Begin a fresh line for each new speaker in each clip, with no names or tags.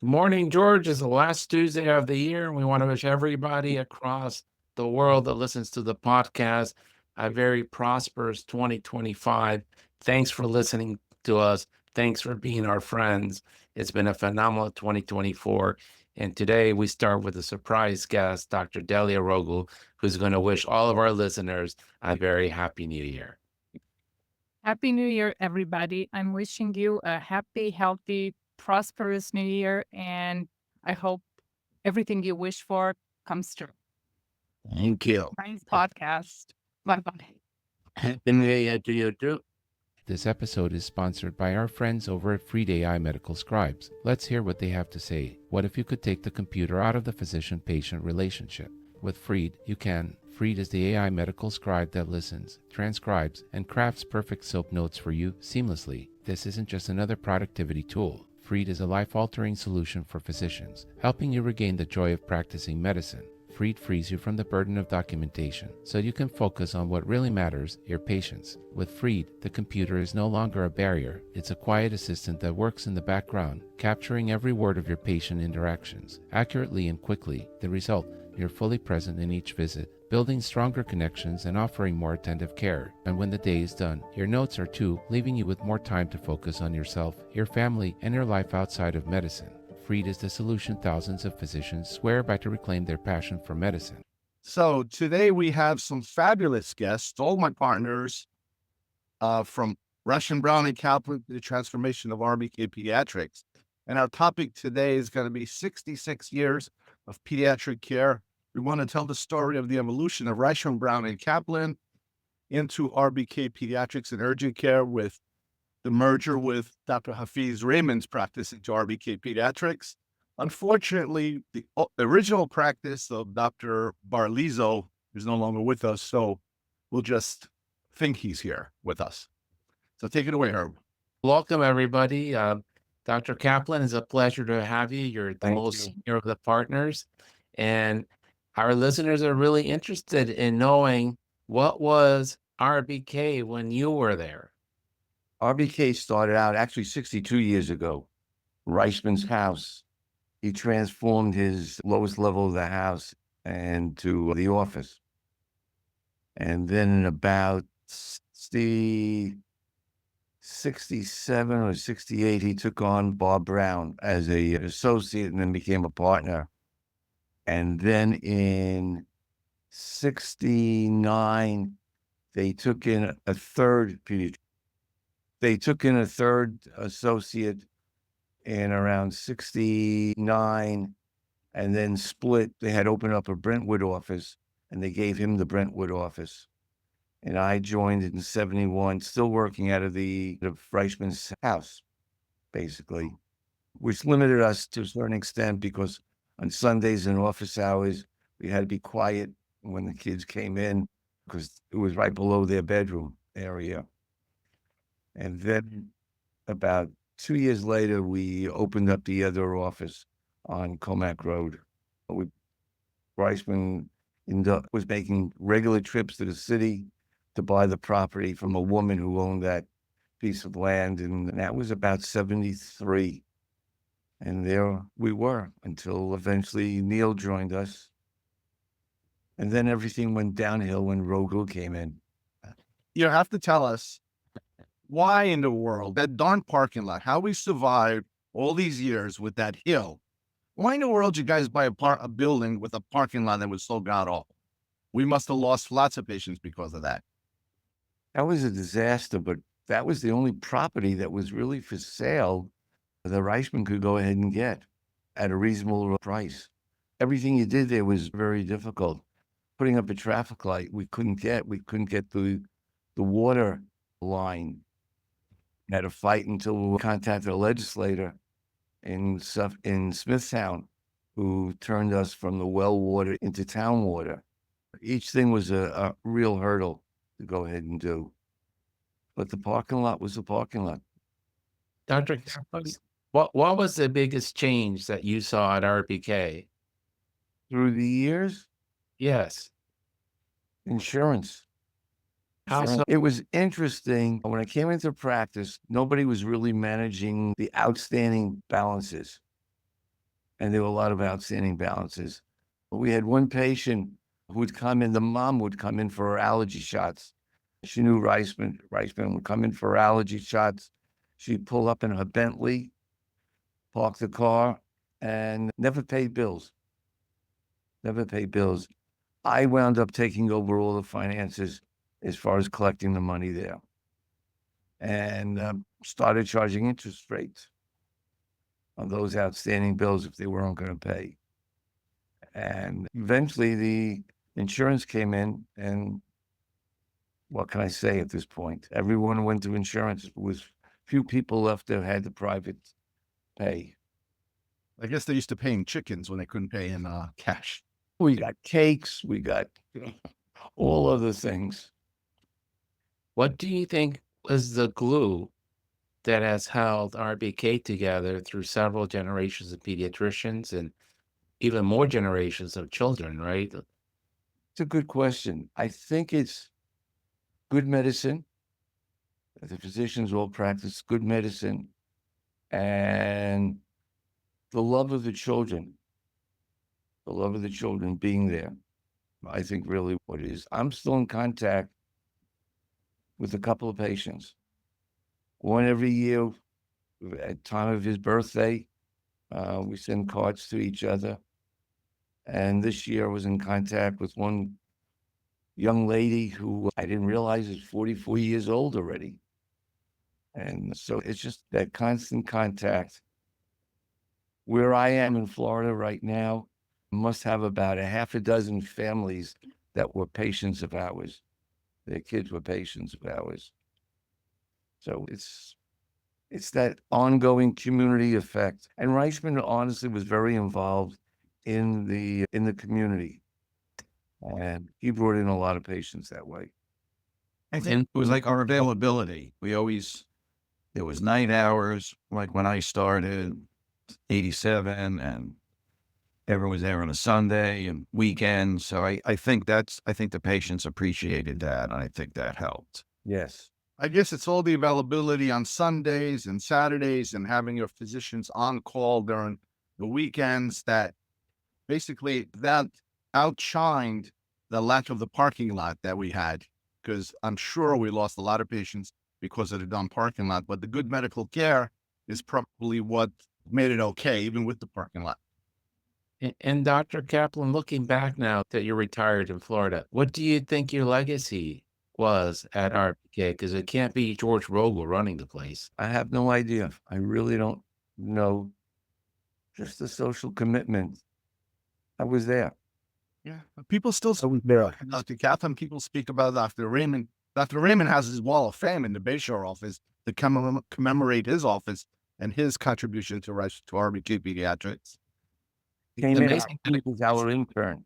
Good morning, George. It's the last Tuesday of the year, and we want to wish everybody across the world that listens to the podcast a very prosperous 2025. Thanks for listening to us. Thanks for being our friends. It's been a phenomenal 2024. And today we start with a surprise guest, Dr. Delia Rogul, who's going to wish all of our listeners a very happy new year.
Happy New Year, everybody. I'm wishing you a happy, healthy, prosperous New Year, and I hope everything you wish for comes true.
Thank you.
Nice podcast. Bye bye.
Happy New Year to you too.
This episode is sponsored by our friends over at Freed AI Medical Scribes. Let's hear what they have to say. What if you could take the computer out of the physician-patient relationship? With Freed, you can. Freed is the AI medical scribe that listens, transcribes, and crafts perfect soap notes for you seamlessly. This isn't just another productivity tool. Freed is a life-altering solution for physicians, helping you regain the joy of practicing medicine. Freed frees you from the burden of documentation, so you can focus on what really matters, your patients. With Freed, the computer is no longer a barrier. It's a quiet assistant that works in the background, capturing every word of your patient interactions, accurately and quickly. The result, you're fully present in each visit, building stronger connections and offering more attentive care. And when the day is done, your notes are too, leaving you with more time to focus on yourself, your family, and your life outside of medicine. Freed is the solution thousands of physicians swear by to reclaim their passion for medicine.
So today we have some fabulous guests, all my partners from Russian Brown and Kaplan, the transformation of RBK Pediatrics. And our topic today is going to be 66 years of pediatric care. We want to tell the story of the evolution of Russian Brown and Kaplan into RBK Pediatrics and urgent care with the merger with Dr. Hafiz Raymond's practice into RBK Pediatrics. Unfortunately, the original practice of Dr. Barlizo is no longer with us, so we'll just think he's here with us. So take it away, Herb.
Welcome, everybody. Dr. Kaplan, it's a pleasure to have you. You're the
Thank
most
you.
senior of the partners. And our listeners are really interested in knowing what was RBK when you were there.
RBK started out actually 62 years ago. Reichman's house. He transformed his lowest level of the house and to the office. And then in about 67 or 68, he took on Bob Brown as an associate and then became a partner. And then in 69, they took in a third pediatrician. They took in a third associate in around 69 and then split. They had opened up a Brentwood office and they gave him the Brentwood office. And I joined in 71, still working out of the Reichman's house, basically, which limited us to a certain extent because on Sundays and office hours, we had to be quiet when the kids came in because it was right below their bedroom area. And then about 2 years later, we opened up the other office on Comac Road. Reichman was making regular trips to the city to buy the property from a woman who owned that piece of land. And that was about 73. And there we were until eventually Neil joined us. And then everything went downhill when Rogul came in.
You have to tell us why in the world, that darn parking lot, how we survived all these years with that hill. Why in the world you guys buy a building with a parking lot that was so god-awful? We must have lost lots of patients because of that.
That was a disaster, but that was the only property that was really for sale that Reichman could go ahead and get at a reasonable price. Everything you did there was very difficult. Putting up a traffic light, we couldn't get the water line. We had to fight until we contacted a legislator in Smithtown who turned us from the well water into town water. Each thing was a real hurdle to go ahead and do. But the parking lot was a parking lot.
Dr. Kaplan, what was the biggest change that you saw at RBK?
Through the years,
Yes.
insurance.
How so?
It was interesting. When I came into practice, nobody was really managing the outstanding balances. and there were a lot of outstanding balances. We had one patient who would come in, the mom would come in for her allergy shots. She knew Reisman would come in for her allergy shots. She'd pull up in her Bentley, park the car, and never paid bills. Never paid bills. I wound up taking over all the finances as far as collecting the money there, and started charging interest rates on those outstanding bills if they weren't going to pay. And eventually the insurance came in, and what can I say at this point? Everyone went to insurance. It was few people left that had the private pay.
I guess they used to pay in chickens when they couldn't pay in cash.
We got cakes, we got all other things.
What do you think was the glue that has held RBK together through several generations of pediatricians and even more generations of children, right?
It's a good question. I think it's good medicine. The physicians all practice good medicine, and the love of the children being there. I think really what it is. I'm still in contact with a couple of patients. One every year at time of his birthday, we send cards to each other. And this year I was in contact with one young lady who I didn't realize is 44 years old already. And so it's just that constant contact. Where I am in Florida right now, must have about a half a dozen families that were patients of ours. Their kids were patients of ours. So it's that ongoing community effect. And Reisman honestly was very involved in the community. And he brought in a lot of patients that way.
I think it was like our availability. There was night hours, like when I started, 87, and everyone was there on a Sunday and weekends. So I think the patients appreciated that, and I think that helped.
Yes.
I guess it's all the availability on Sundays and Saturdays and having your physicians on call during the weekends that basically that outshined the lack of the parking lot that we had, because I'm sure we lost a lot of patients because of the dumb parking lot, but the good medical care is probably what made it okay, even with the parking lot.
And Dr. Kaplan, looking back now that you're retired in Florida, what do you think your legacy was at RBK? Because it can't be George Rogel running the place.
I have no idea. I really don't know. Just the social commitment. I was there.
Yeah, people still Dr. Kaplan, people speak about Dr. Raymond. Dr. Raymond has his wall of fame in the Bayshore office to commemorate his office and his contribution to RBK Pediatrics.
Came in,
amazing.
he was our intern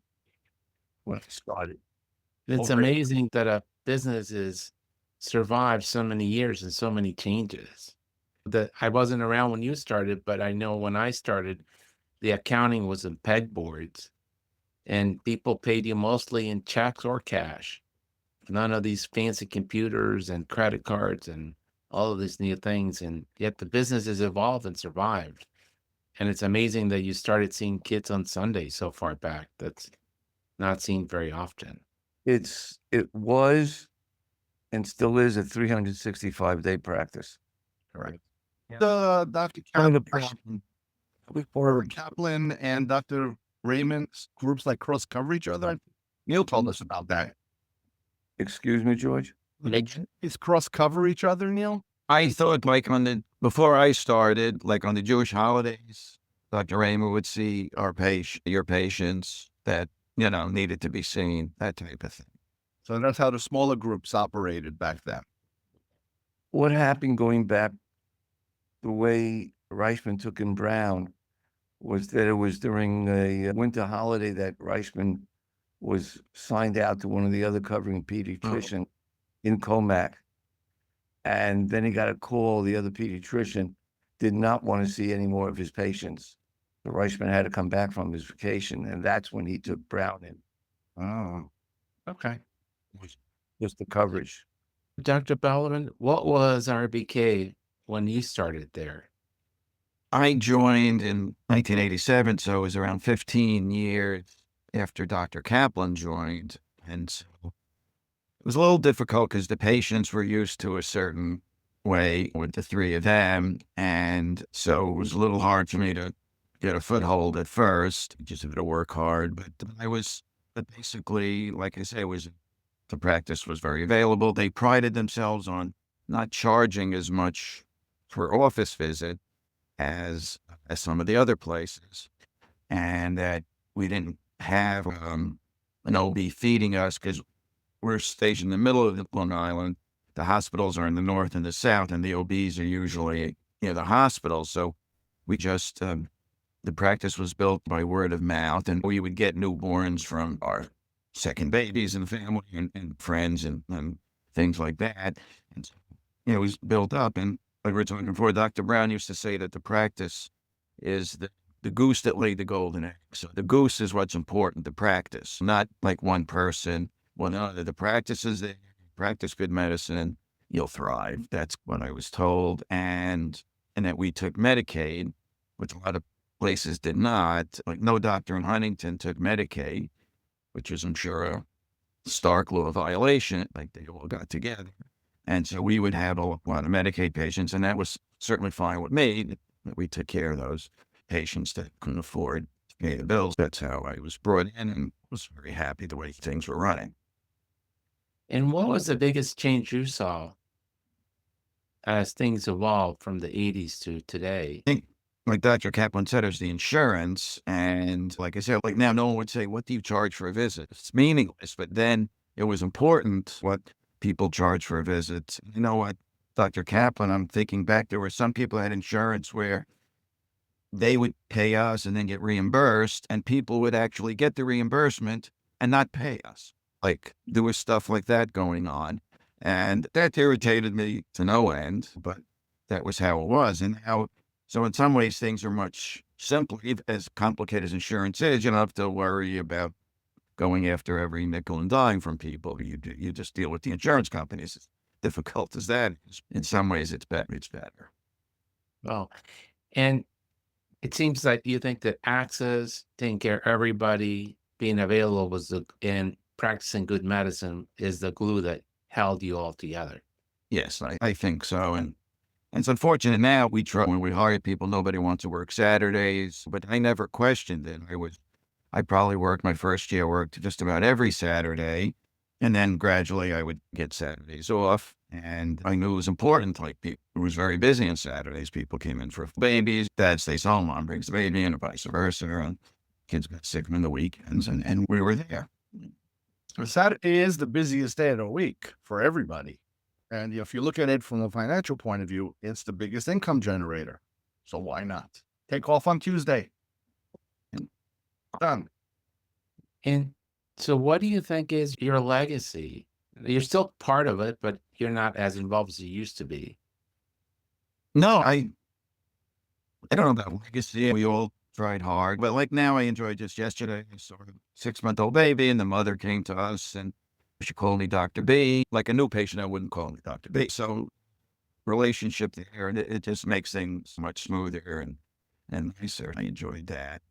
when I started.
It's amazing that a business has survived so many years and so many changes. That I wasn't around when you started, but I know when I started, the accounting was in pegboards, and people paid you mostly in checks or cash. None of these fancy computers and credit cards and all of these new things. And yet the business has evolved and survived. And it's amazing that you started seeing kids on Sunday so far back. That's not seen very often.
It was and still is a 365-day practice.
Correct.
Yeah.
Dr.
Kind of
Kaplan and Dr. Raymond's groups like cross cover each other. Neil told us about that.
Excuse me, George?
Is cross cover each other, Neil?
I thought like before I started, like on the Jewish holidays, Dr. Raymond would see your patients that, needed to be seen, that type of thing.
So that's how the smaller groups operated back then.
What happened going back, the way Reisman took in Brown was that it was during a winter holiday that Reisman was signed out to one of the other covering pediatrician in Comac. And then he got a call. The other pediatrician did not want to see any more of his patients. So Reisman had to come back from his vacation, and that's when he took Brown in.
Oh, okay.
Just the coverage.
Dr. Bellarmine, what was RBK when you started there?
I joined in 1987, so it was around 15 years after Dr. Kaplan joined. And so it was a little difficult because the patients were used to a certain way with the three of them. And so it was a little hard for me to get a foothold at first. Just had to work hard. But basically, like I say, the practice was very available. They prided themselves on not charging as much for office visit as some of the other places, and that we didn't have an OB feeding us because we're stationed in the middle of Long Island. The hospitals are in the north and the south, and the OBs are usually near the hospitals. So we just the practice was built by word of mouth, and we would get newborns from our second babies and family and friends and things like that. And so, it was built up. And like we were talking before, Dr. Brown used to say that the practice is the goose that laid the golden egg. So the goose is what's important, the practice, not like one person, one other. The practice is there. Practice good medicine, you'll thrive. That's what I was told. And that we took Medicaid, which a lot of places did not. Like no doctor in Huntington took Medicaid, which is, I'm sure, a stark law violation. Like they all got together. And so we would have a lot of Medicaid patients, and that was certainly fine with me, that we took care of those patients that couldn't afford to pay the bills. That's how I was brought in and was very happy the way things were running.
And what was the biggest change you saw as things evolved from the 80s to today?
I think, like Dr. Kaplan said, is the insurance. And like I said, like now no one would say, what do you charge for a visit? It's meaningless. But then it was important what people charge for a visit. You know what, Dr. Kaplan, I'm thinking back, there were some people that had insurance where they would pay us and then get reimbursed, and people would actually get the reimbursement and not pay us. Like there was stuff like that going on. And that irritated me to no end, but that was how it was. And so in some ways things are much simpler. As complicated as insurance is, you don't have to worry about going after every nickel and dime from people. You just deal with the insurance companies. As difficult as that is, in some ways it's better.
Well, and it seems like you think that access, taking care of everybody, being available and practicing good medicine is the glue that held you all together.
Yes, I think so. And it's unfortunate now when we hire people, nobody wants to work Saturdays, but I never questioned it. I probably worked my first year, worked just about every Saturday. And then gradually I would get Saturdays off. And I knew it was important. Like it was very busy on Saturdays. People came in for babies. Dad stays home, mom brings the baby, and vice versa. And kids got sick on the weekends, and we were there.
Saturday is the busiest day of the week for everybody. And if you look at it from a financial point of view, it's the biggest income generator. So why not? Take off on Tuesday. Done.
And so what do you think is your legacy? You're still part of it, but you're not as involved as you used to be.
No, I don't know about legacy. We all tried hard, but like now I enjoyed just yesterday, I saw a 6-month-old baby and the mother came to us and she called me Dr. B. Like a new patient, I wouldn't call me Dr. B. So relationship there, and it just makes things much smoother and nicer. I enjoyed that.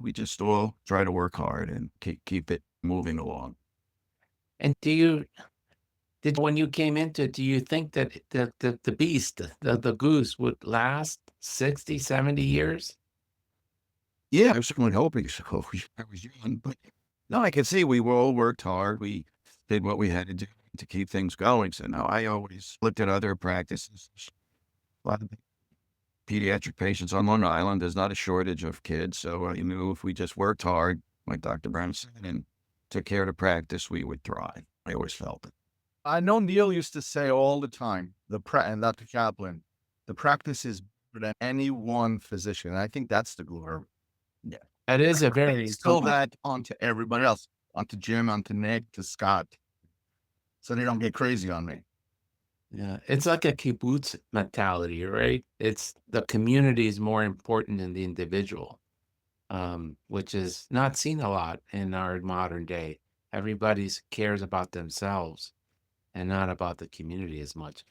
We just all try to work hard and keep it moving along.
And when you came into it, do you think that the beast, the goose would last 60, 70 years?
Yeah, I was certainly hoping so. I was young, but no, I can see we all worked hard. We did what we had to do to keep things going. So no, I always looked at other practices. A lot of pediatric patients on Long Island, there's not a shortage of kids. So I knew if we just worked hard, like Dr. Brown said, and took care of the practice, we would thrive. I always felt it.
I know Neil used to say all the time, and Dr. Kaplan, the practice is better than any one physician. And I think that's the glue.
Yeah. That is a very
Spill that onto everybody else, onto Jim, onto Nick, to Scott, so they don't get crazy on me.
Yeah, it's like a kibbutz mentality, right? It's the community is more important than the individual, which is not seen a lot in our modern day. Everybody cares about themselves and not about the community as much.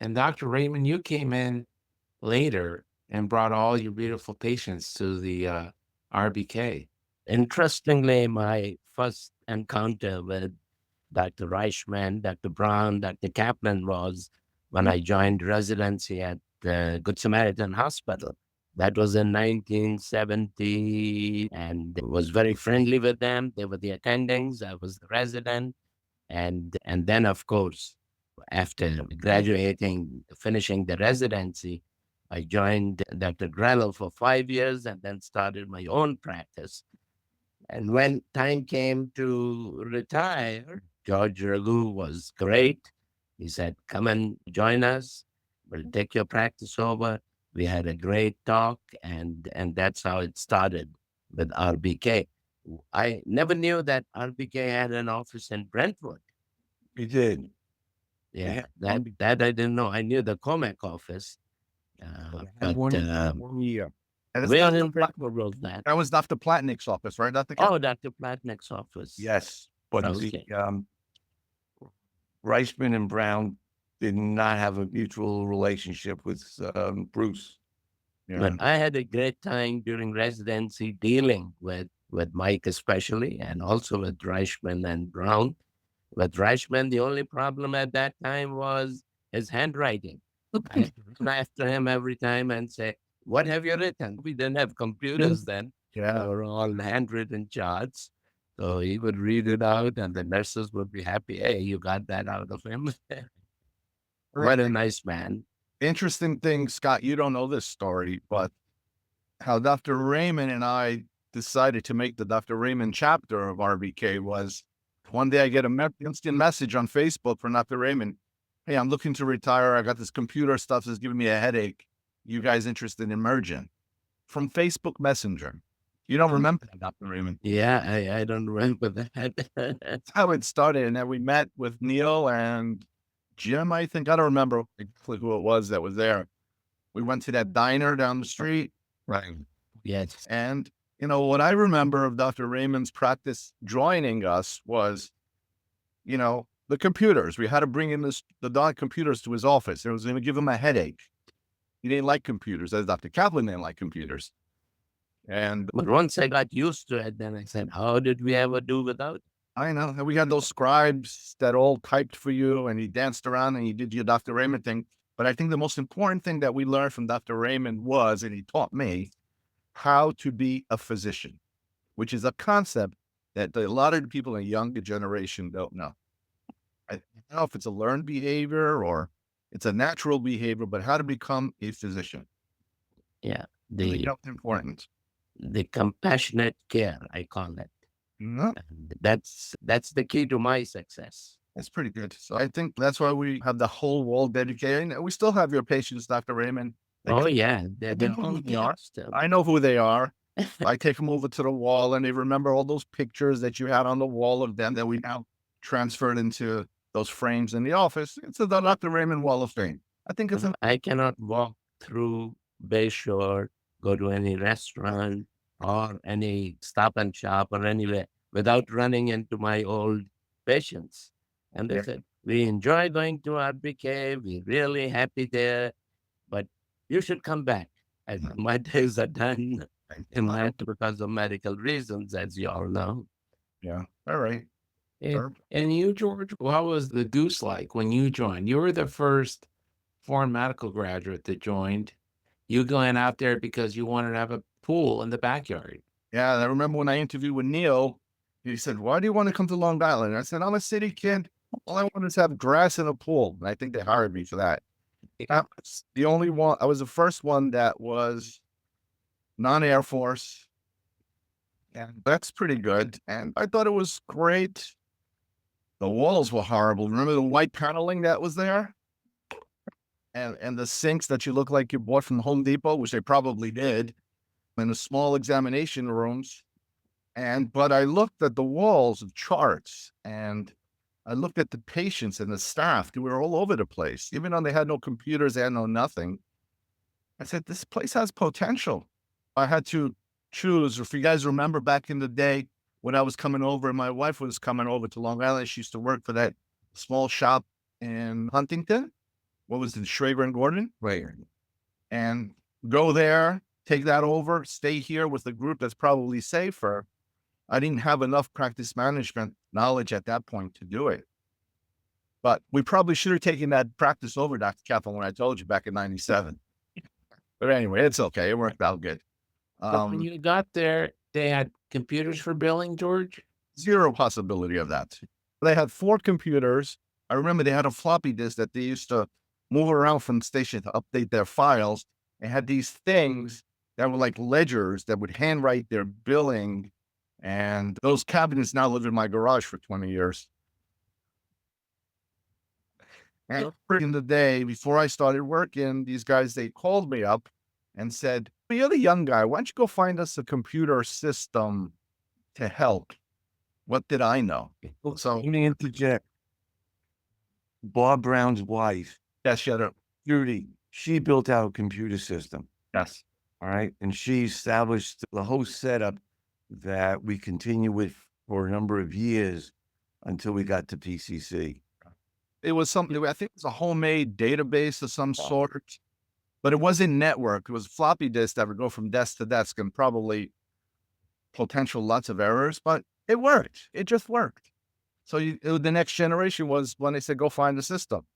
And Dr. Raymond, you came in later and brought all your beautiful patients to the RBK.
Interestingly, my first encounter with Dr. Reichman, Dr. Brown, Dr. Kaplan was when I joined residency at the Good Samaritan Hospital. That was in 1970, and was very friendly with them. They were the attendings. I was the resident. And then, of course, after graduating, finishing the residency, I joined Dr. Grellel for 5 years and then started my own practice. And when time came to retire, George Ragu was great. He said, come and join us. We'll take your practice over. We had a great talk, and that's how it started with RBK. I never knew that RBK had an office in Brentwood.
We did.
Yeah,
Yeah.
that I didn't know. I knew the Comac office, but
One year.
And
where
Dr.
in Brentwood was that?
that was Dr. Platnick's office, right, Dr.
Oh, Dr. Platnick's office.
Yes, but
Okay.
the Reisman and Brown did not have a mutual relationship with Bruce.
But I had a great time during residency dealing with Mike especially, and also with Reichman and Brown. With Reichman, the only problem at that time was his handwriting. I had to run after him every time and say, what have you written? We didn't have computers then. They were all handwritten charts. So he would read it out and the nurses would be happy. Hey, you got that out of him. What a nice man.
Interesting thing, Scott, you don't know this story, but how Dr. Raymond and I decided to make the Dr. Raymond chapter of RBK was one day I get a instant message on Facebook from Dr. Raymond. Hey, I'm looking to retire. I got this computer stuff that's giving me a headache. You guys interested in merging? From Facebook Messenger. You don't remember that, Dr. Raymond?
Yeah, I don't remember that.
That's how it started. And then we met with Neil and Jim, I think. I don't remember exactly who it was that was there. We went to that diner down the street. Right.
Yes.
And, you know, what I remember of Dr. Raymond's practice joining us was, you know, the computers. We had to bring in the computers to his office. It was going to give him a headache. He didn't like computers, as Dr. Kaplan didn't like computers. And
But once I got used to it, then I said, how did we ever do without it?
I know. And we had those scribes that all typed for you, and he danced around and he did your Dr. Raymond thing. But I think the most important thing that we learned from Dr. Raymond was, and he taught me, how to be a physician, which is a concept that a lot of the people in the younger generation don't know. I don't know if it's a learned behavior or it's a natural behavior, but how to become a physician.
Yeah.
Really important.
The compassionate care, I call it.
No,
And that's the key to my success.
that's pretty good. So I think that's why we have the whole wall dedicated. And we still have your patients, Dr. Raymond.
Oh yeah, they're
know who
all
they are.
still.
I know who they are. I take them over to the wall and they remember all those pictures that you had on the wall of them that we now transferred into those frames in the office. It's the Dr. Raymond Wall of Fame. I think it's
I cannot walk through Bayshore, go to any restaurant or any Stop and Shop or anywhere without running into my old patients. And they said, we enjoy going to RBK. We're really happy there, but you should come back. And my days are done in my because of medical reasons, as you all know.
yeah. All right.
And you, George, what was the Goose like when you joined? You were the first foreign medical graduate that joined. You going out there because you wanted to have a pool in the backyard.
Yeah. I remember when I interviewed with Neil, he said, why do you want to come to Long Island? I said, I'm a city kid. All I want is to have grass and a pool. And I think they hired me for that. I was the only one. I was the first one that was non-Air Force. And that's pretty good. And I thought it was great. The walls were horrible. Remember the white paneling that was there? And the sinks that you look like you bought from Home Depot, which they probably did, in the small examination rooms. But I looked at the walls of charts and I looked at the patients and the staff. They were all over the place. Even though they had no computers, they had no nothing. I said, this place has potential. I had to choose. If you guys remember back in the day when I was coming over and my wife was coming over to Long Island, she used to work for that small shop in Huntington. What was it, Schrager and Gordon?
Right.
And go there, take that over, stay here with the group that's probably safer. I didn't have enough practice management knowledge at that point to do it. But we probably should have taken that practice over, Dr. Kaplan, when I told you back in 97. But anyway, it's okay. It worked out good.
But when you got there, they had computers for billing, George?
Zero possibility of that. They had 4 computers. I remember they had a floppy disk that they used to move around from the station to update their files. They had these things that were like ledgers that would handwrite their billing. And those cabinets now live in my garage for 20 years. And in the day before I started working, these guys, they called me up and said, "You're the young guy. Why don't you go find us a computer system to help?" What did I know?
So let me interject. Bob Brown's wife,
Yes, shut up.
Judy, she built out a computer system.
Yes.
All right. And she established the whole setup that we continue with for a number of years until we got to PCC.
It was something, I think it was a homemade database of some sort, but it wasn't network. It was floppy disk that would go from desk to desk and probably potential lots of errors, but it worked. It just worked. So the next generation was when they said, go find the system.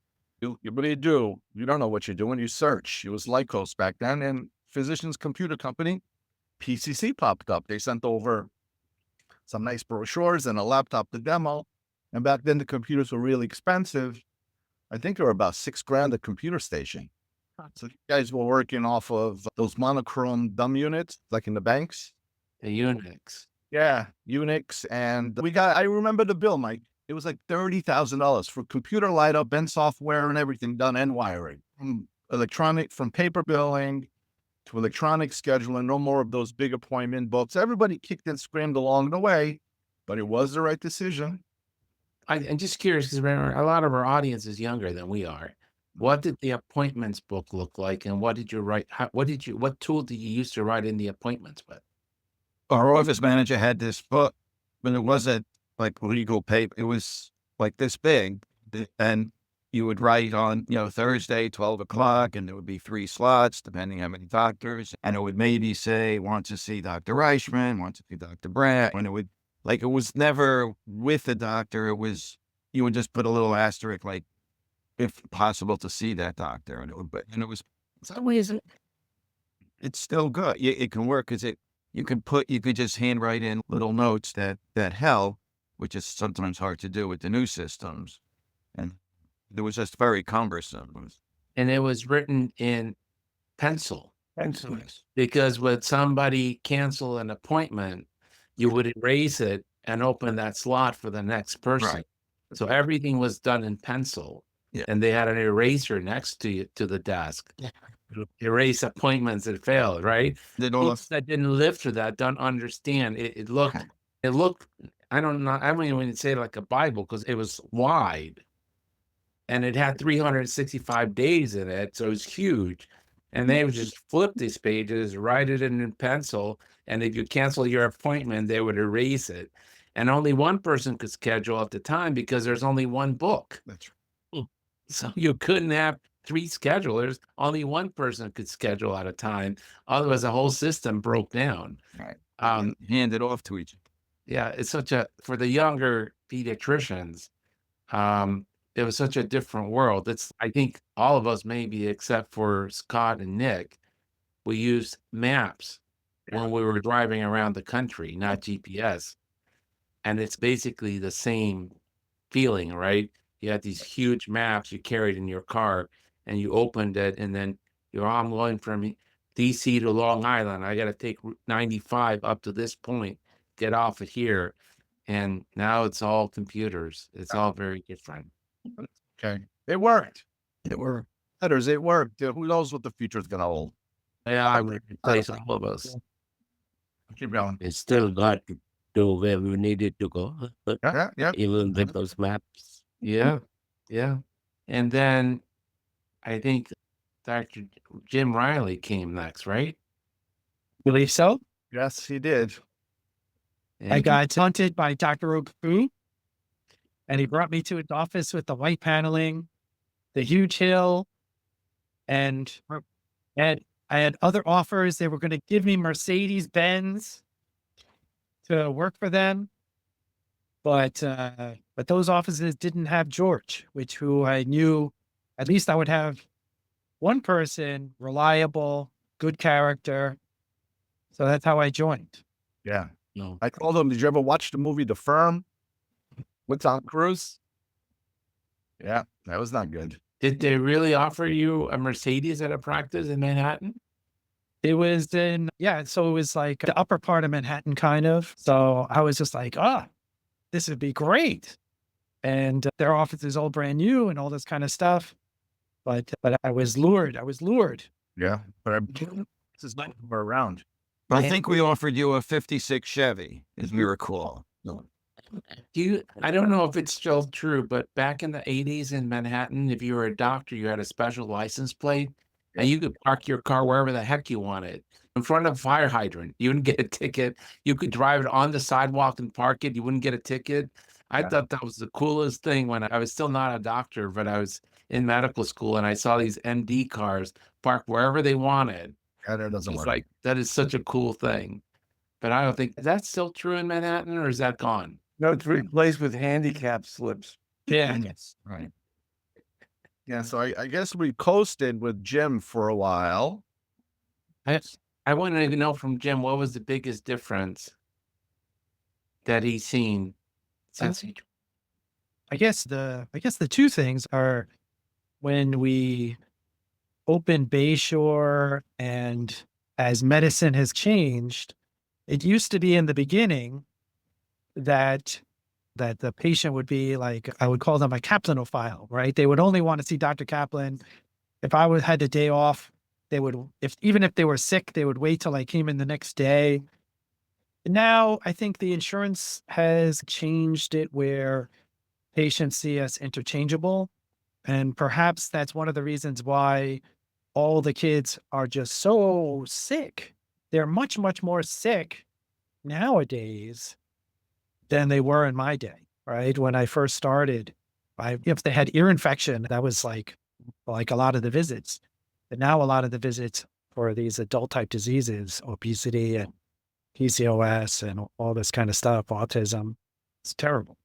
You really do. You don't know what you're doing. You search. It was Lycos back then, and Physicians Computer Company, PCC, popped up. They sent over some nice brochures and a laptop to demo. And back then the computers were really expensive. I think they were about $6,000 a computer station. So you guys were working off of those monochrome dumb units, like in the banks.
The Unix.
Yeah, Unix. And I remember the bill, Mike. It was like $30,000 for computer light up and software and everything done and wiring. From paper billing to electronic scheduling, no more of those big appointment books. Everybody kicked and screamed along the way, but it was the right decision.
I'm just curious because remember, a lot of our audience is younger than we are. What did the appointments book look like, and what did you write? What tool did you use to write in the appointments with?
Our office manager had this book, but it wasn't like legal paper. It was like this big, and you would write on, Thursday, 12 o'clock, and there would be 3 slots, depending how many doctors. And it would maybe say, want to see Dr. Reichman, want to see Dr. Brandt. And it was never with the doctor. You would just put a little asterisk, like, if possible to see that doctor. And it was, it's still good. It can work because you could just handwrite in little notes that help, which is sometimes hard to do with the new systems. And it was just very cumbersome.
And it was written in pencil.
Pencil.
Because when somebody canceled an appointment, you would erase it and open that slot for the next person.
Right.
So everything was done in pencil.
Yeah.
And they had an eraser next to the desk. Erase appointments that failed, right? Folks that didn't live through that don't understand. It looked, I don't know, I don't even say like a Bible because it was wide. And it had 365 days in it, so it was huge. And they would just flip these pages, write it in pencil, and if you cancel your appointment, they would erase it. And only one person could schedule at the time because there's only one book.
That's
right. So you couldn't have 3 schedulers. Only one person could schedule at a time. Otherwise, the whole system broke down.
Right. Hand it off to each other.
Yeah, it's for the younger pediatricians, it was such a different world. I think all of us, maybe except for Scott and Nick, we used maps when we were driving around the country, not GPS. And it's basically the same feeling, right? You had these huge maps you carried in your car and you opened it and then I'm going from DC to Long Island. I got to take Route 95 up to this point, get off at here. And now it's all computers. It's all very different.
Okay. It worked. It worked. It worked. Who knows what the future is going to hold?
Yeah, I would replace all of us.
Keep going.
It still got to where we needed to go.
Yeah.
Even with those maps.
Yeah. Yeah. And then I think Dr. Jim Riley came next, right?
Believe so.
Yes, he did.
And
I got taunted by Dr. Okafu, and he brought me to his office with the white paneling, the huge hill, and I had other offers. They were going to give me Mercedes-Benz to work for them. But those offices didn't have George, who I knew at least I would have one person, reliable, good character. So that's how I joined.
Yeah.
No.
I told him, did you ever watch the movie The Firm with Tom Cruise? Yeah, that was not good.
Did they really offer you a Mercedes at a practice in Manhattan?
It was so it was like the upper part of Manhattan, kind of. So I was just like, this would be great. And their office is all brand new and all this kind of stuff. But I was lured.
Yeah, but this is not we're around.
I think we offered you a 56 Chevy, as we recall.
I don't know if it's still true, but back in the 80s in Manhattan, if you were a doctor, you had a special license plate and you could park your car wherever the heck you wanted. In front of a fire hydrant, you wouldn't get a ticket. You could drive it on the sidewalk and park it. You wouldn't get a ticket. I thought that was the coolest thing when I was still not a doctor, but I was in medical school and I saw these MD cars parked wherever they wanted.
Yeah, that doesn't
It's
work.
like, that is such a cool thing. But I don't think, is that still true in Manhattan or is that gone?
No, it's replaced with handicap slips.
Yeah.
Yes. Right.
Yeah, so I guess we coasted with Jim for a while.
I want to know from Jim, what was the biggest difference that he's seen since he
I guess the two things are when we opened Bayshore, and as medicine has changed, it used to be in the beginning that the patient would be like, I would call them a Kaplanophile, right? They would only want to see Dr. Kaplan. If I had a day off, they would, even if they were sick, they would wait till I came in the next day. Now, I think the insurance has changed it where patients see us interchangeable. And perhaps that's one of the reasons why all the kids are just so sick. They're much, much more sick nowadays than they were in my day, right? When I first started, if they had ear infection, that was like a lot of the visits. But now a lot of the visits for these adult type diseases, obesity and PCOS and all this kind of stuff, autism, it's terrible.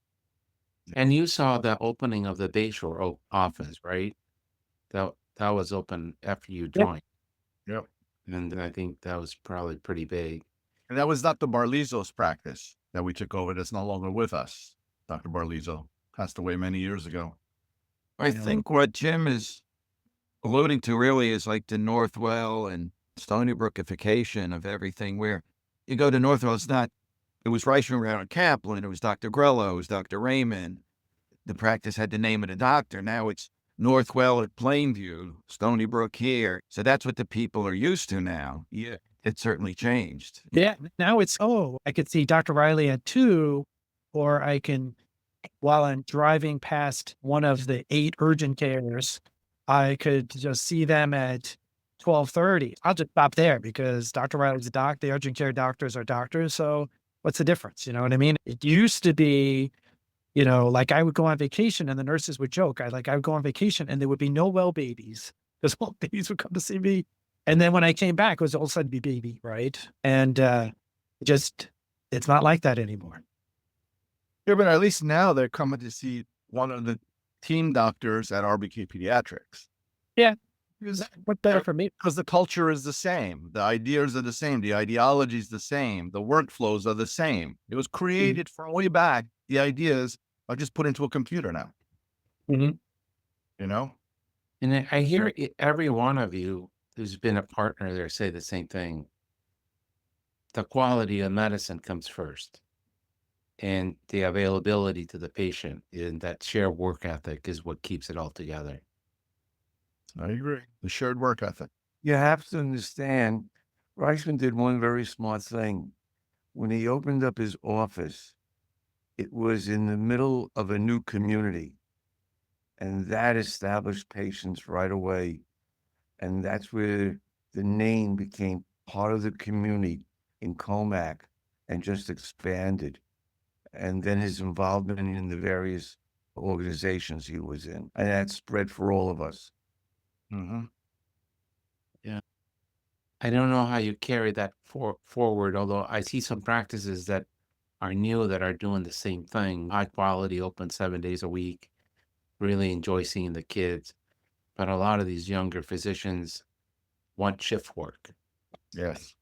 And you saw the opening of the Bayshore office, right? That was open after you joined.
Yep.
And I think that was probably pretty big.
And that was Dr. Barlizzo's practice that we took over that's no longer with us. Dr. Barlizzo passed away many years ago.
I think what Jim is alluding to really is like the Northwell and Stony Brookification of everything, where you go to Northwell, it was Reichenrauer and Kaplan, it was Dr. Grello, it was Dr. Raymond. The practice had the name of the doctor. Now it's Northwell at Plainview, Stony Brook here. So that's what the people are used to now. Yeah, it certainly changed.
Yeah. Now it's, I could see Dr. Riley at 2, or I can, while I'm driving past one of the 8 urgent cares, I could just see them at 12:30. I'll just stop there because Dr. Riley's a doc. The urgent care doctors are doctors. So what's the difference? You know what I mean? It used to be, like I would go on vacation and the nurses would joke. I would go on vacation and there would be no well babies because all babies would come to see me. And then when I came back, it was all of a sudden be baby, right? And it's not like that anymore.
Yeah, but at least now they're coming to see one of the team doctors at RBK Pediatrics.
Yeah. What better for me?
Because the culture is the same. The ideas are the same. The ideology is the same. The workflows are the same. It was created from way back. The ideas are just put into a computer now.
Mm-hmm.
You know?
And I hear every one of you who's been a partner there say the same thing. The quality of medicine comes first. And the availability to the patient and that shared work ethic is what keeps it all together.
I agree. The shared work ethic.
You have to understand, Reichman did one very smart thing. When he opened up his office, it was in the middle of a new community. And that established patients right away. And that's where the name became part of the community in Comac and just expanded. And then his involvement in the various organizations he was in. And that spread for all of us.
Mm-hmm.
Yeah. I don't know how you carry that forward, although I see some practices that are new that are doing the same thing. High quality, open 7 days a week. Really enjoy seeing the kids. But a lot of these younger physicians want shift work.
Yes.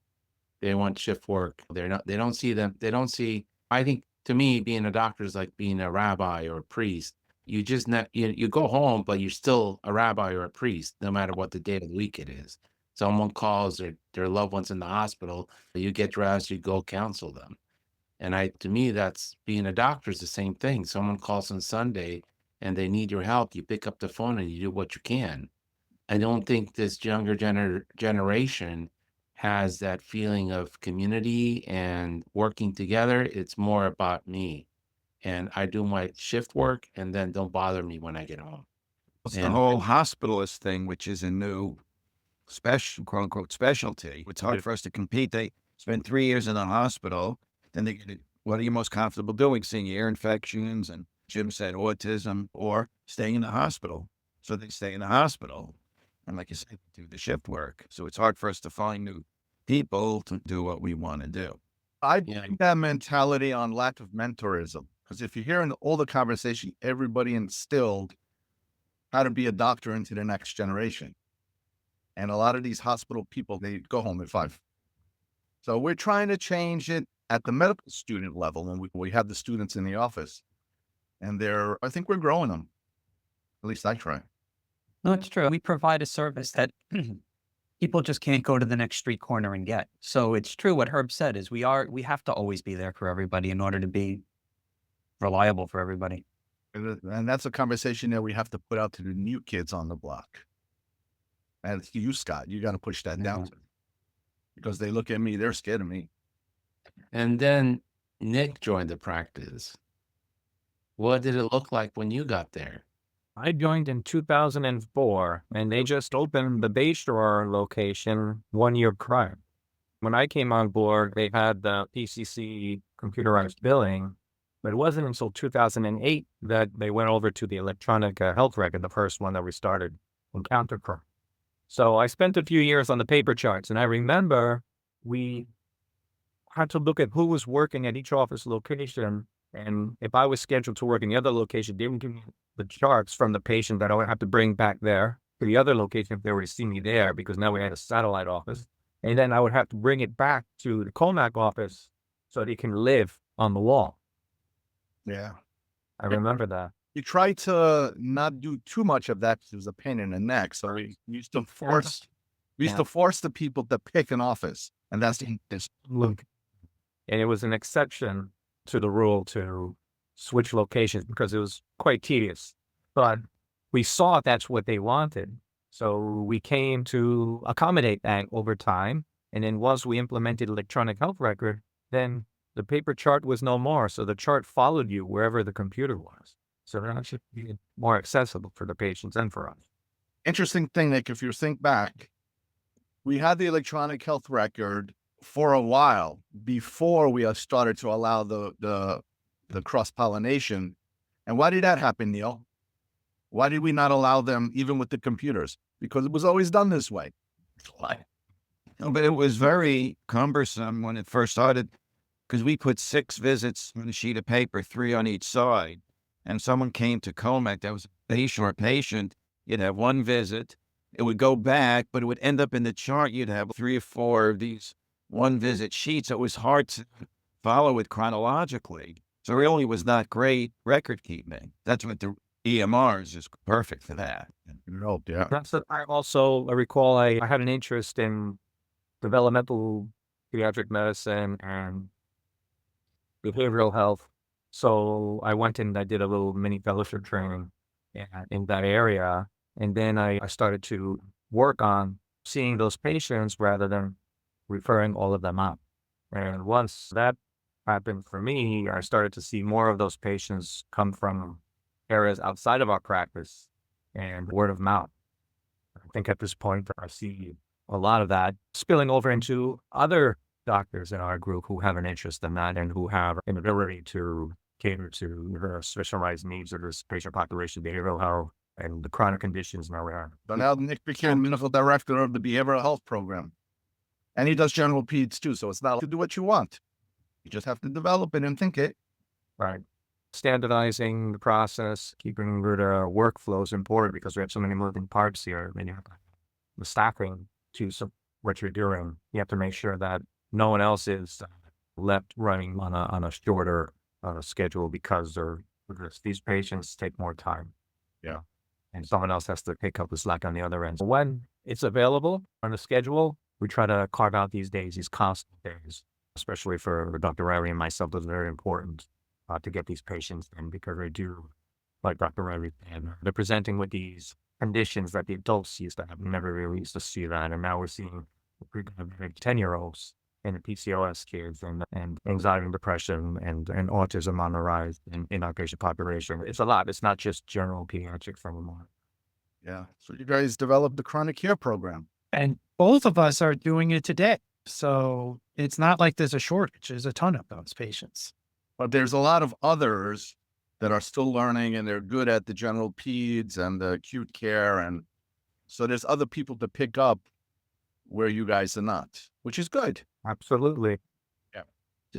They want shift work. They don't see them. They don't see, I think to me, being a doctor is like being a rabbi or a priest. You just you go home, but you're still a rabbi or a priest, no matter what the day of the week it is. Someone calls their loved ones in the hospital, you get dressed, you go counsel them. And to me, that's being a doctor is the same thing. Someone calls on Sunday and they need your help. You pick up the phone and you do what you can. I don't think this younger generation has that feeling of community and working together. It's more about me. And I do my shift work and then don't bother me when I get home.
It's the
And
whole hospitalist thing, which is a new special, quote unquote, specialty. It's hard for us to compete. They spend 3 years in the hospital. Then they get, what are you most comfortable doing? Seeing ear infections and Jim said autism or staying in the hospital. So they stay in the hospital. And like you said, do the shift work. So it's hard for us to find new people to do what we want to do.
I
Yeah.
blame that mentality on lack of mentorism. Because if you hear in all the conversation, everybody instilled how to be a doctor into the next generation. And a lot of these hospital people, they go home at 5. So we're trying to change it at the medical student level. And we have the students in the office. And I think we're growing them. At least I try.
No, it's true. We provide a service that people just can't go to the next street corner and get. So it's true what Herb said is we have to always be there for everybody in order to be reliable for everybody.
And that's a conversation that we have to put out to the new kids on the block. And you, Scott, you got to push that down to them. Because they look at me, they're scared of me.
And then Nick joined the practice. What did it look like when you got there?
I joined in 2004, and they just opened the Bayshore location 1 year prior. When I came on board, they had the PCC computerized billing, but it wasn't until 2008 that they went over to the electronic health record, the first one that we started in Countercurrent. So I spent a few years on the paper charts, and I remember we had to look at who was working at each office location. And if I was scheduled to work in the other location, they would give me the charts from the patient that I would have to bring back there to the other location if they were to see me there, because now we had a satellite office. And then I would have to bring it back to the Colmac office so that he can live on the wall.
Yeah.
I remember that.
You try to not do too much of that because it was a pain in the neck. So we used to force the people to pick an office. And that's this.
Look. And it was an exception to the rule to switch locations because it was quite tedious. But we saw that's what they wanted. So we came to accommodate that over time. And then once we implemented electronic health record, then the paper chart was no more. So the chart followed you wherever the computer was. So that should be more accessible for the patients and for us.
Interesting thing, Nick, if you think back, we had the electronic health record for a while before we started to allow the cross-pollination. And why did that happen, Neil? Why did we not allow them even with the computers? Because it was always done this way.
Why? No, but it was very cumbersome when it first started because we put 6 visits on a sheet of paper, 3 on each side. And someone came to Colmac that was a Bayshore patient. You'd have 1 visit. It would go back, but it would end up in the chart. You'd have 3 or 4 of these 1-visit sheets. So it was hard to follow it chronologically. So it really was not great record keeping. That's what the EMRs is perfect for that.
Yeah.
That's what I also recall. I had an interest in developmental pediatric medicine and behavioral health. So I went and I did a little mini fellowship training in that area. And then I started to work on seeing those patients rather than referring all of them out. And once that happened for me, I started to see more of those patients come from areas outside of our practice and word of mouth. I think at this point, I see a lot of that spilling over into other doctors in our group who have an interest in that and who have an ability to cater to the specialized needs of this patient population, behavioral health, and the chronic conditions in our area.
So now Nick became medical director of the behavioral health program. And he does general peds too. So it's not to do what you want. You just have to develop it and think it.
Right. Standardizing the process, keeping good workflow is important because we have so many moving parts here. Then you have the staffing to what you're doing. You have to make sure that no one else is left running on a shorter schedule because these patients take more time.
Yeah.
And someone else has to pick up the slack on the other end. When it's available on the schedule, we try to carve out these days, these constant days, especially for Dr. Riley and myself. It's very important to get these patients in because they do, like Dr. Riley said, they're presenting with these conditions that the adults used to have. We never really used to see that. And now we're seeing 10-year-olds and the PCOS kids and anxiety and depression and autism on the rise in our patient population. It's a lot. It's not just general pediatrics anymore.
Yeah. So you guys developed the chronic care program.
And both of us are doing it today. So it's not like there's a shortage. There's a ton of those patients.
But there's a lot of others that are still learning and they're good at the general peds and the acute care. And so there's other people to pick up where you guys are not, which is good.
Absolutely.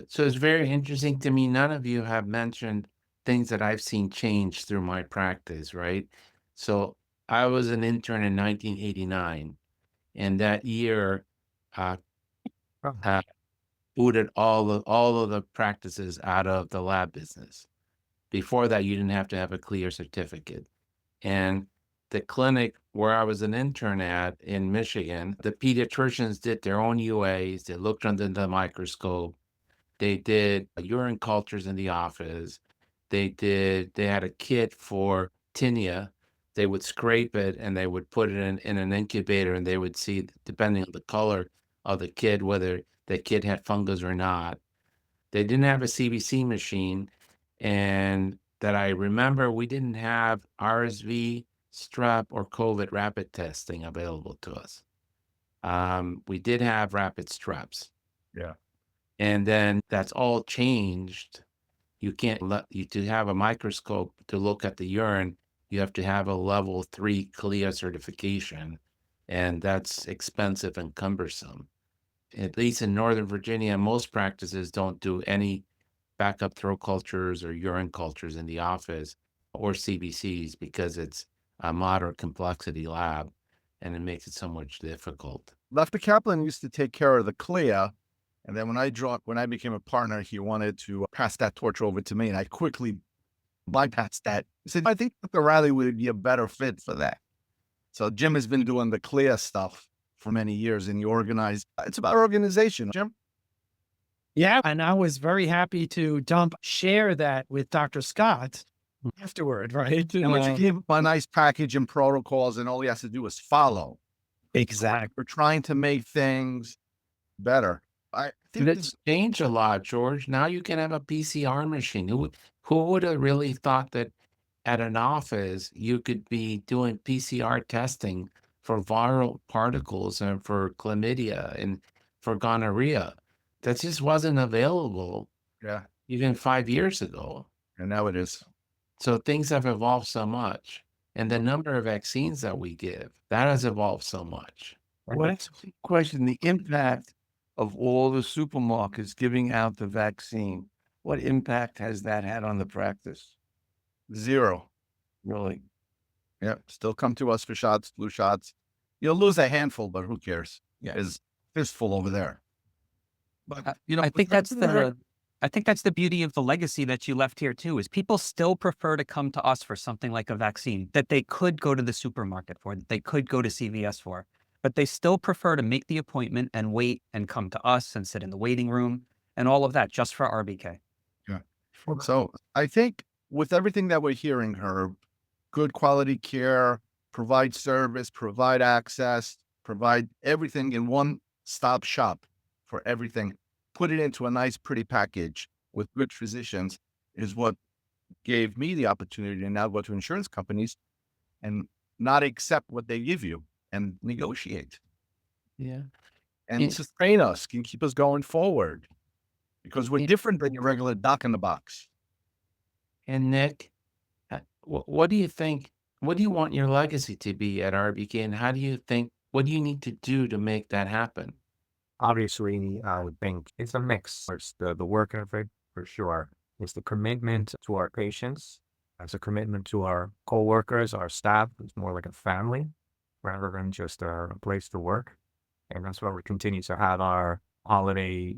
So it's very interesting to me. None of you have mentioned things that I've seen change through my practice, right? So I was an intern in 1989, and that year booted all of the practices out of the lab business. Before that, you didn't have to have a clear certificate. And the clinic where I was an intern at in Michigan, the pediatricians did their own UAs. They looked under the microscope. They did urine cultures in the office. They had a kit for tinea. They would scrape it and they would put it in an incubator, and they would see, depending on the color of the kid, whether the kid had fungus or not. They didn't have a CBC machine. And that I remember, we didn't have RSV, strep, or COVID rapid testing available to us. We did have rapid streps.
Yeah.
And then that's all changed. You can't to have a microscope to look at the urine, you have to have a level 3 CLIA certification. And that's expensive and cumbersome. At least in Northern Virginia, most practices don't do any backup throat cultures or urine cultures in the office or CBCs because it's a moderate complexity lab and it makes it so much difficult.
Dr. Kaplan used to take care of the CLIA. And then when I became a partner, he wanted to pass that torch over to me. And I quickly bypassed that. He said, I think Dr. Riley would be a better fit for that. So Jim has been doing the CLIA stuff for many years, and it's about organization, Jim.
Yeah. And I was very happy to share that with Dr. Scott afterward, right?
And when you give him a nice package and protocols, and all he has to do is follow.
Exactly.
We're trying to make things better. I think
It's changed a lot, George. Now you can have a PCR machine. Who would have really thought that at an office you could be doing PCR testing for viral particles and for chlamydia and for gonorrhea? That just wasn't available even 5 years ago.
And now it is.
So things have evolved so much. And the number of vaccines that we give, that has evolved so much.
What's the question? The impact of all the supermarkets giving out the vaccine, what impact has that had on the practice?
0.
Really?
Yeah. Still come to us for shots, flu shots. You'll lose a handful, but who cares?
Yeah.
It's fistful over there. But
I think that's the beauty of the legacy that you left here too, is people still prefer to come to us for something like a vaccine that they could go to the supermarket for, that they could go to CVS for, but they still prefer to make the appointment and wait and come to us and sit in the waiting room and all of that just for RBK.
Yeah. So I think with everything that we're hearing, Herb, good quality care, provide service, provide access, provide everything in one-stop shop for everything, put it into a nice, pretty package with good physicians is what gave me the opportunity to now go to insurance companies and not accept what they give you and negotiate.
Yeah.
And sustain us, can keep us going forward because we're different than your regular doc in the box.
And Nick, what do you think? What do you want your legacy to be at RBK? And what do you need to do to make that happen?
Obviously, I would think it's a mix. It's the work ethic for sure. It's the commitment to our patients. It's a commitment to our coworkers, our staff. It's more like a family rather than just a place to work. And that's why we continue to have our holiday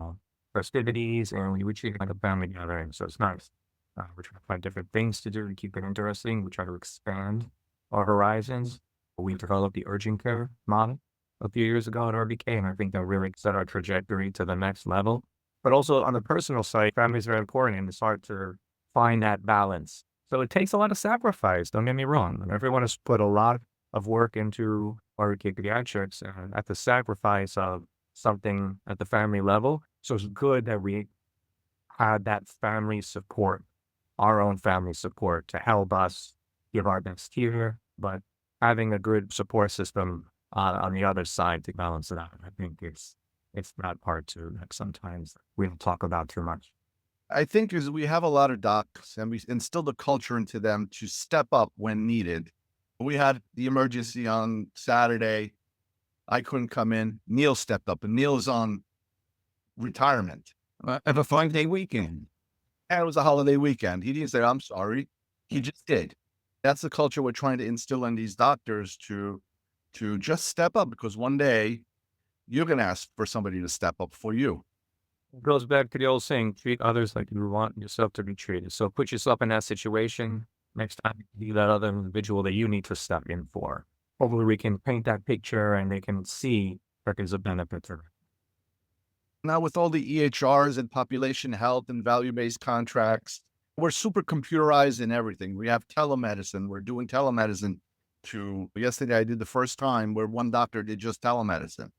festivities, and we treat it like a family gathering. So it's nice. We're trying to find different things to do to keep it interesting. We try to expand our horizons. We developed the urgent care model a few years ago at RBK, and I think that really set our trajectory to the next level. But also on the personal side, family is very important, and it's hard to find that balance. So it takes a lot of sacrifice. Don't get me wrong. Everyone has put a lot of work into RBK Pediatrics at the sacrifice of something at the family level. So it's good that we had that family support, our own family support to help us give our best here, but having a good support system on the other side to balance it out. I think it's that part too that sometimes we don't talk about too much.
I think is we have a lot of docs and we instilled a culture into them to step up when needed. We had the emergency on Saturday. I couldn't come in. Neil stepped up, and Neil's on retirement.
Have a 5-day weekend.
And it was a holiday weekend. He didn't say, I'm sorry. He just did. That's the culture we're trying to instill in these doctors to just step up, because one day you're going to ask for somebody to step up for you.
It goes back to the old saying, treat others like you want yourself to be treated. So put yourself in that situation. Next time, be that other individual that you need to step in for. Hopefully we can paint that picture and they can see that there's a benefit to it.
Now with all the EHRs and population health and value-based contracts, we're super computerized in everything. We have telemedicine. We're doing telemedicine yesterday I did the first time where one doctor did just telemedicine.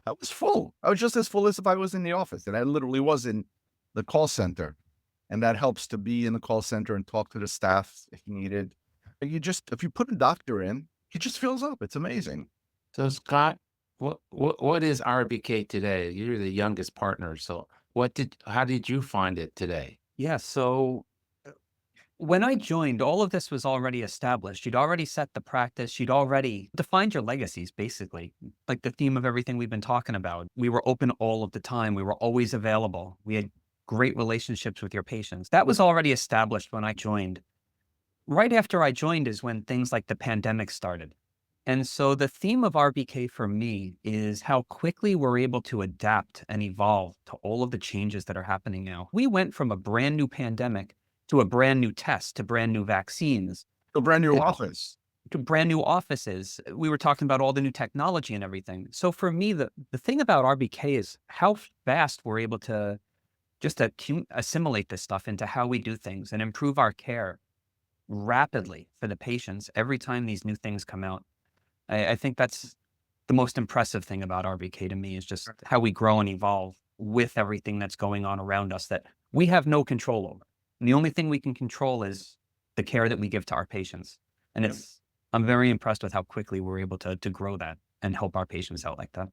I was full. I was just as full as if I was in the office, and I literally was in the call center. And that helps to be in the call center and talk to the staff if needed. If you put a doctor in, he just fills up. It's amazing.
So Scott, what is RBK today? You're the youngest partner. So how did you find it today?
Yeah, so when I joined, all of this was already established. You'd already set the practice. You'd already defined your legacies, basically, like the theme of everything we've been talking about. We were open all of the time. We were always available. We had great relationships with your patients. That was already established when I joined. Right after I joined is when things like the pandemic started. And so the theme of RBK for me is how quickly we're able to adapt and evolve to all of the changes that are happening now. We went from a brand new pandemic to a brand new test, to brand new vaccines.
A brand new office.
To brand new offices. We were talking about all the new technology and everything. So for me, the thing about RBK is how fast we're able to just assimilate this stuff into how we do things and improve our care rapidly for the patients every time these new things come out. I think that's the most impressive thing about RBK to me, is just how we grow and evolve with everything that's going on around us that we have no control over. And the only thing we can control is the care that we give to our patients. And I'm very impressed with how quickly we're able to grow that and help our patients out like that.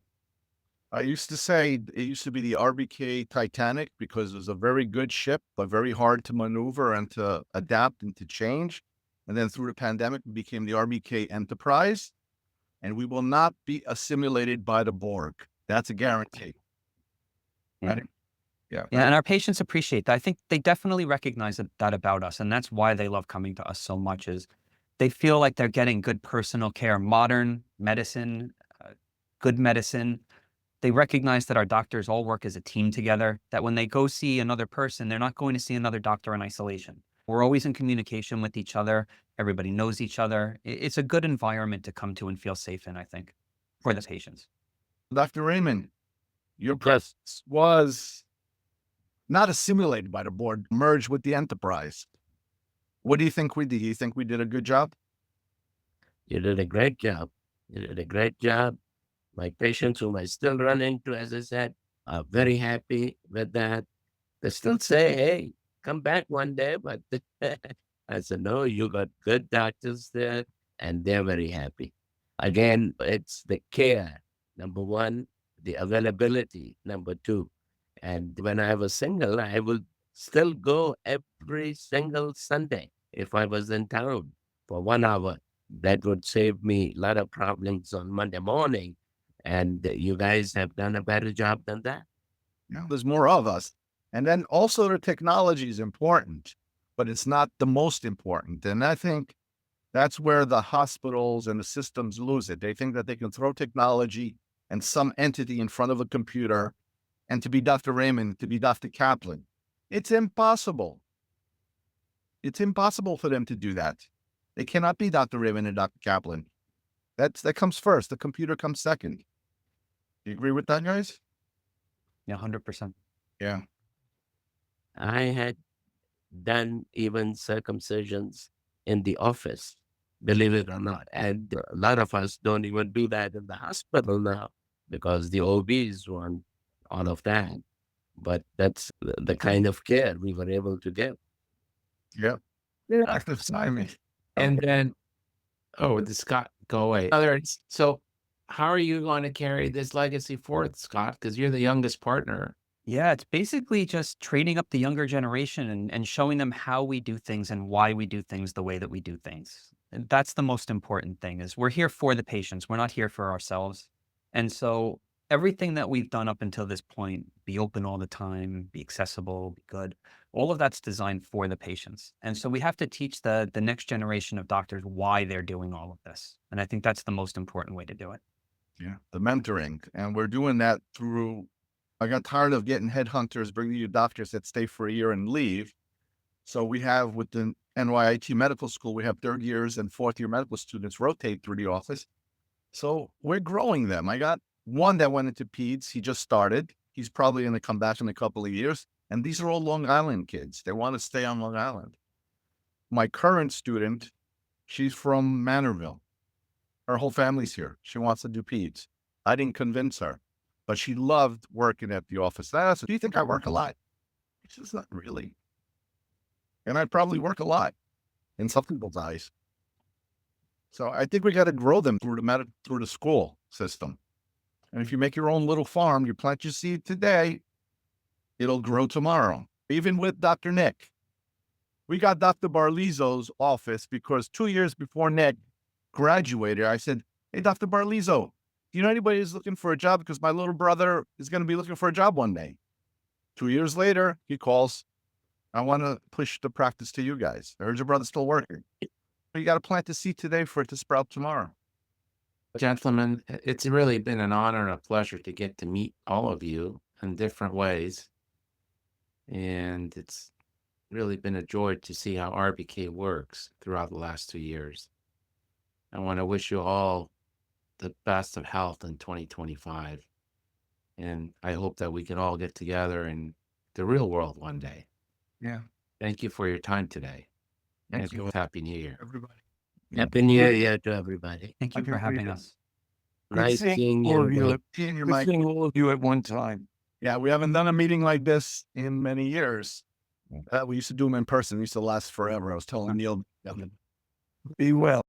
I used to say it used to be the RBK Titanic because it was a very good ship, but very hard to maneuver and to adapt and to change. And then through the pandemic, it became the RBK Enterprise. And we will not be assimilated by the Borg. That's a guarantee. Right?
Yeah, and our patients appreciate that. I think they definitely recognize that about us. And that's why they love coming to us so much, is they feel like they're getting good personal care, modern medicine, good medicine. They recognize that our doctors all work as a team together, that when they go see another person, they're not going to see another doctor in isolation. We're always in communication with each other. Everybody knows each other. It's a good environment to come to and feel safe in, I think, for the patients.
Dr. Raymond, your presence was not assimilated by the board, merged with the enterprise. What do you think we did? Do you think we did a good job?
You did a great job. You did a great job. My patients, whom I still run into, as I said, are very happy with that. They still say, hey, come back one day. But I said, no, you got good doctors there, and they're very happy. Again, it's the care, number one, the availability, number two. And when I was single, I would still go every single Sunday if I was in town for 1 hour. That would save me a lot of problems on Monday morning. And you guys have done a better job than that.
Yeah, there's more of us. And then also the technology is important, but it's not the most important. And I think that's where the hospitals and the systems lose it. They think that they can throw technology and some entity in front of a computer and to be Dr. Raymond, to be Dr. Kaplan. It's impossible. It's impossible for them to do that. They cannot be Dr. Raymond and Dr. Kaplan. That comes first. The computer comes second. Do you agree with that, guys?
Yeah, 100%.
Yeah.
I had done even circumcisions in the office, believe it or not. And a lot of us don't even do that in the hospital now because the OBs want all of that. But that's the kind of care we were able to give.
Yeah. Active Simon.
And then, did Scott go away? So how are you going to carry this legacy forth, Scott? Because you're the youngest partner.
Yeah, it's basically just training up the younger generation and showing them how we do things and why we do things the way that we do things. And that's the most important thing is we're here for the patients. We're not here for ourselves. And so everything that we've done up until this point, be open all the time, be accessible, be good, all of that's designed for the patients. And so we have to teach the next generation of doctors why they're doing all of this. And I think that's the most important way to do it.
Yeah. The mentoring. And we're doing that through, I got tired of getting headhunters bringing you doctors that stay for a year and leave. So we have with the NYIT Medical School, we have third years and fourth year medical students rotate through the office. So we're growing them. I got one that went into peds. He just started. He's probably going to come back in a couple of years. And these are all Long Island kids. They want to stay on Long Island. My current student, she's from Manorville. Her whole family's here. She wants to do peds. I didn't convince her, but she loved working at the office. I asked her, do you think I work a lot? She says, not really. And I probably work a lot in some people's eyes. So I think we got to grow them through the school system. And if you make your own little farm, you plant your seed today, it'll grow tomorrow. Even with Dr. Nick, we got Dr. Barlizo's office because 2 years before Nick graduated, I said, hey, Dr. Barlizo, do you know anybody who's looking for a job? Because my little brother is going to be looking for a job one day. 2 years later, he calls, I want to push the practice to you guys. I heard your brother's still working. You got to plant the seed today for it to sprout tomorrow.
Gentlemen, it's really been an honor and a pleasure to get to meet all of you in different ways. And it's really been a joy to see how RBK works throughout the last 2 years. I want to wish you all the best of health in 2025. And I hope that we can all get together in the real world one day.
Yeah.
Thank you for your time today.
Thank
and
you.
Happy New Year.
Everybody.
Happy New Year to everybody.
Thank you for having us.
Nice seeing
all of
you.
you. Good seeing all of you at one time.
Yeah, we haven't done a meeting like this in many years. We used to do them in person. They used to last forever. I was telling Neil.
Be well.